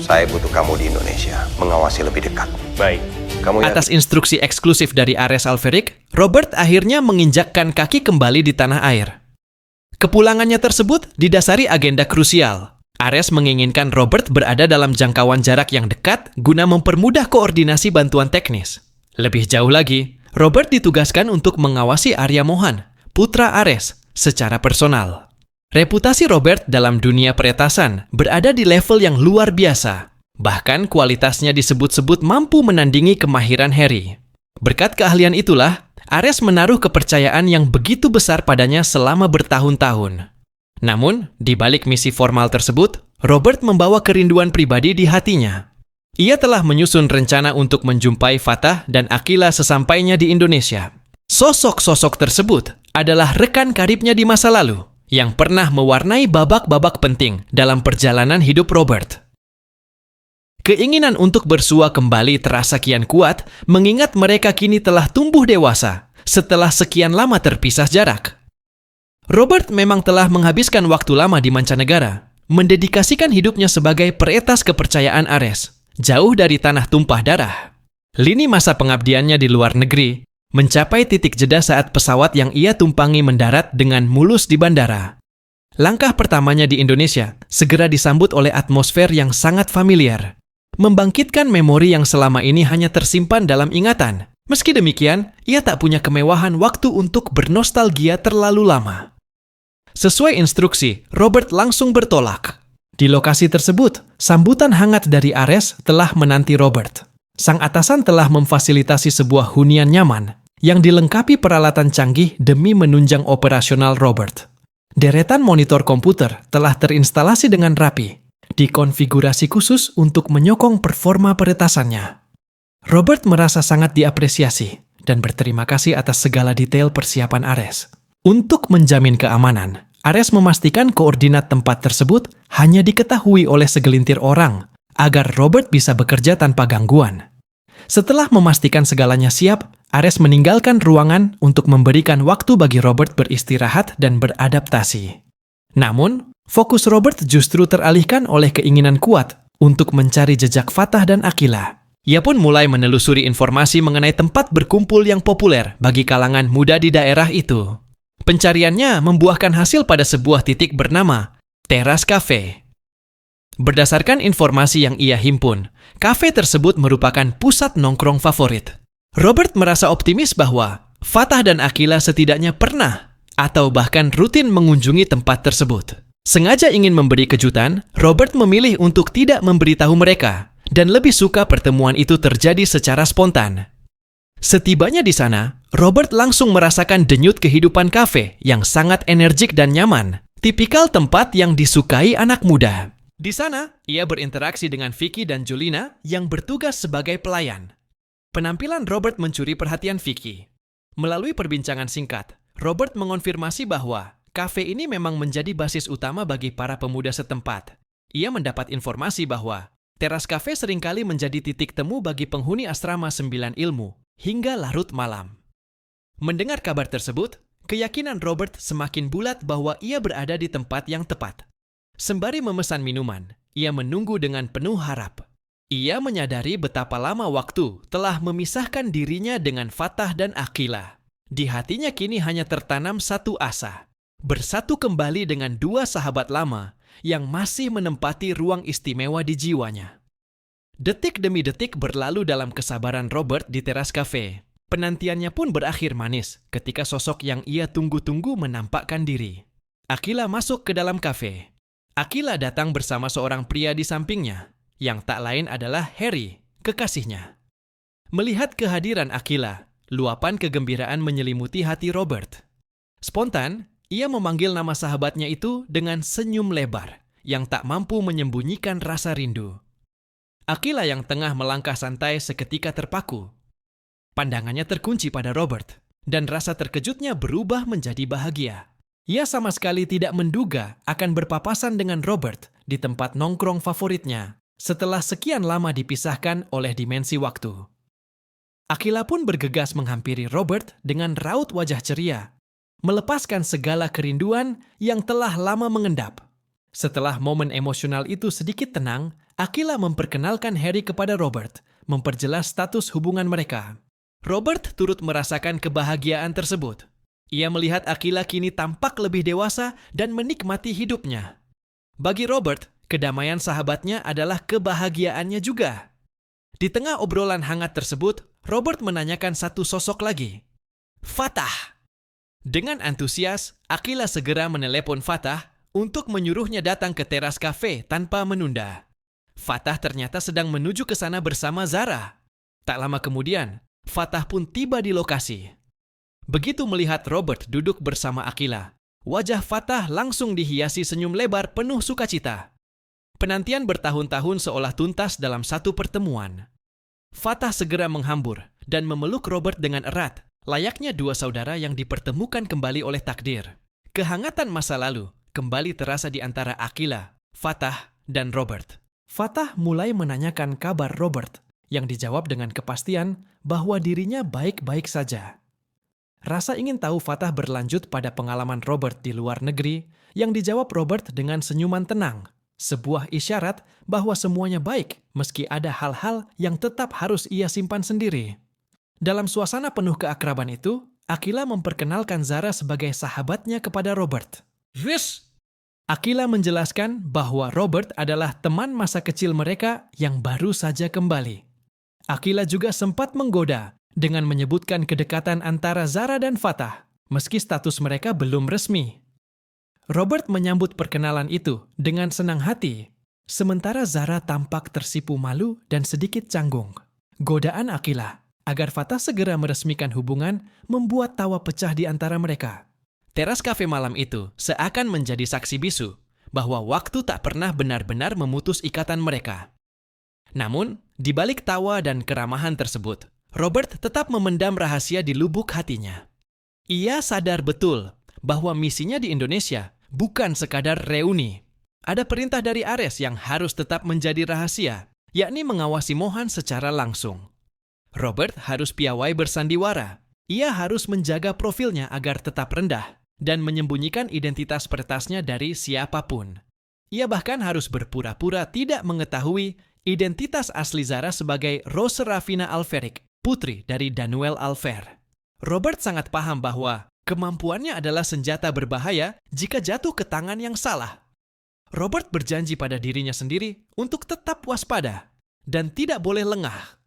Saya butuh kamu di Indonesia, mengawasi lebih dekat. Baik. Kamu Atas instruksi eksklusif dari Ares Alferic, Robert akhirnya menginjakkan kaki kembali di tanah air. Kepulangannya tersebut didasari agenda krusial. Ares menginginkan Robert berada dalam jangkauan jarak yang dekat guna mempermudah koordinasi bantuan teknis. Lebih jauh lagi, Robert ditugaskan untuk mengawasi Arya Mohan, putra Ares, secara personal. Reputasi Robert dalam dunia peretasan berada di level yang luar biasa. Bahkan kualitasnya disebut-sebut mampu menandingi kemahiran Harry. Berkat keahlian itulah, Ares menaruh kepercayaan yang begitu besar padanya selama bertahun-tahun. Namun, di balik misi formal tersebut, Robert membawa kerinduan pribadi di hatinya. Ia telah menyusun rencana untuk menjumpai Fatah dan Aquila sesampainya di Indonesia. Sosok-sosok tersebut adalah rekan karibnya di masa lalu, yang pernah mewarnai babak-babak penting dalam perjalanan hidup Robert. Keinginan untuk bersua kembali terasa kian kuat, mengingat mereka kini telah tumbuh dewasa setelah sekian lama terpisah jarak. Robert memang telah menghabiskan waktu lama di mancanegara, mendedikasikan hidupnya sebagai peretas kepercayaan Ares, jauh dari tanah tumpah darah. Lini masa pengabdiannya di luar negeri mencapai titik jeda saat pesawat yang ia tumpangi mendarat dengan mulus di bandara. Langkah pertamanya di Indonesia segera disambut oleh atmosfer yang sangat familiar, membangkitkan memori yang selama ini hanya tersimpan dalam ingatan. Meski demikian, ia tak punya kemewahan waktu untuk bernostalgia terlalu lama. Sesuai instruksi, Robert langsung bertolak. Di lokasi tersebut, sambutan hangat dari Ares telah menanti Robert. Sang atasan telah memfasilitasi sebuah hunian nyaman yang dilengkapi peralatan canggih demi menunjang operasional Robert. Deretan monitor komputer telah terinstalasi dengan rapi, dikonfigurasi khusus untuk menyokong performa peretasannya. Robert merasa sangat diapresiasi dan berterima kasih atas segala detail persiapan Ares. Untuk menjamin keamanan, Ares memastikan koordinat tempat tersebut hanya diketahui oleh segelintir orang agar Robert bisa bekerja tanpa gangguan. Setelah memastikan segalanya siap, Ares meninggalkan ruangan untuk memberikan waktu bagi Robert beristirahat dan beradaptasi. Namun, fokus Robert justru teralihkan oleh keinginan kuat untuk mencari jejak Fatah dan Aquila. Ia pun mulai menelusuri informasi mengenai tempat berkumpul yang populer bagi kalangan muda di daerah itu. Pencariannya membuahkan hasil pada sebuah titik bernama Teras Cafe. Berdasarkan informasi yang ia himpun, kafe tersebut merupakan pusat nongkrong favorit. Robert merasa optimis bahwa Fatah dan Aquila setidaknya pernah atau bahkan rutin mengunjungi tempat tersebut. Sengaja ingin memberi kejutan, Robert memilih untuk tidak memberitahu mereka dan lebih suka pertemuan itu terjadi secara spontan. Setibanya di sana, Robert langsung merasakan denyut kehidupan kafe yang sangat energik dan nyaman, tipikal tempat yang disukai anak muda. Di sana, ia berinteraksi dengan Vicky dan Julina yang bertugas sebagai pelayan. Penampilan Robert mencuri perhatian Vicky. Melalui perbincangan singkat, Robert mengonfirmasi bahwa kafe ini memang menjadi basis utama bagi para pemuda setempat. Ia mendapat informasi bahwa teras kafe seringkali menjadi titik temu bagi penghuni asrama 9 ilmu hingga larut malam. Mendengar kabar tersebut, keyakinan Robert semakin bulat bahwa ia berada di tempat yang tepat. Sembari memesan minuman, ia menunggu dengan penuh harap. Ia menyadari betapa lama waktu telah memisahkan dirinya dengan Fatah dan Aquila. Di hatinya kini hanya tertanam satu asa, bersatu kembali dengan dua sahabat lama yang masih menempati ruang istimewa di jiwanya. Detik demi detik berlalu dalam kesabaran Robert di teras kafe. Penantiannya pun berakhir manis ketika sosok yang ia tunggu-tunggu menampakkan diri. Aquila masuk ke dalam kafe. Aquila datang bersama seorang pria di sampingnya, yang tak lain adalah Harry, kekasihnya. Melihat kehadiran Aquila, luapan kegembiraan menyelimuti hati Robert. Spontan, ia memanggil nama sahabatnya itu dengan senyum lebar, yang tak mampu menyembunyikan rasa rindu. Aquila yang tengah melangkah santai seketika terpaku. Pandangannya terkunci pada Robert, dan rasa terkejutnya berubah menjadi bahagia. Ia sama sekali tidak menduga akan berpapasan dengan Robert di tempat nongkrong favoritnya setelah sekian lama dipisahkan oleh dimensi waktu. Aquila pun bergegas menghampiri Robert dengan raut wajah ceria, melepaskan segala kerinduan yang telah lama mengendap. Setelah momen emosional itu sedikit tenang, Aquila memperkenalkan Harry kepada Robert, memperjelas status hubungan mereka. Robert turut merasakan kebahagiaan tersebut. Ia melihat Aquila kini tampak lebih dewasa dan menikmati hidupnya. Bagi Robert, kedamaian sahabatnya adalah kebahagiaannya juga. Di tengah obrolan hangat tersebut, Robert menanyakan satu sosok lagi, Fatah. Dengan antusias, Aquila segera menelepon Fatah untuk menyuruhnya datang ke teras kafe tanpa menunda. Fatah ternyata sedang menuju ke sana bersama Zara. Tak lama kemudian, Fatah pun tiba di lokasi. Begitu melihat Robert duduk bersama Aquila, wajah Fatah langsung dihiasi senyum lebar penuh sukacita. Penantian bertahun-tahun seolah tuntas dalam satu pertemuan. Fatah segera menghambur dan memeluk Robert dengan erat, layaknya dua saudara yang dipertemukan kembali oleh takdir. Kehangatan masa lalu kembali terasa di antara Aquila, Fatah, dan Robert. Fatah mulai menanyakan kabar Robert, yang dijawab dengan kepastian bahwa dirinya baik-baik saja. Rasa ingin tahu Fatah berlanjut pada pengalaman Robert di luar negeri, yang dijawab Robert dengan senyuman tenang, sebuah isyarat bahwa semuanya baik meski ada hal-hal yang tetap harus ia simpan sendiri. Dalam suasana penuh keakraban itu, Aquila memperkenalkan Zara sebagai sahabatnya kepada Robert. Yes! Aquila menjelaskan bahwa Robert adalah teman masa kecil mereka yang baru saja kembali. Aquila juga sempat menggoda dengan menyebutkan kedekatan antara Zara dan Fatah, meski status mereka belum resmi. Robert menyambut perkenalan itu dengan senang hati, sementara Zara tampak tersipu malu dan sedikit canggung. Godaan Aquila agar Fatah segera meresmikan hubungan membuat tawa pecah di antara mereka. Teras kafe malam itu seakan menjadi saksi bisu bahwa waktu tak pernah benar-benar memutus ikatan mereka. Namun, di balik tawa dan keramahan tersebut, Robert tetap memendam rahasia di lubuk hatinya. Ia sadar betul bahwa misinya di Indonesia bukan sekadar reuni. Ada perintah dari Ares yang harus tetap menjadi rahasia, yakni mengawasi Mohan secara langsung. Robert harus piawai bersandiwara. Ia harus menjaga profilnya agar tetap rendah dan menyembunyikan identitas peretasnya dari siapapun. Ia bahkan harus berpura-pura tidak mengetahui identitas asli Zara sebagai Rose Ravina Alferic, putri dari Danuel Alfer. Robert sangat paham bahwa kemampuannya adalah senjata berbahaya jika jatuh ke tangan yang salah. Robert berjanji pada dirinya sendiri untuk tetap waspada dan tidak boleh lengah.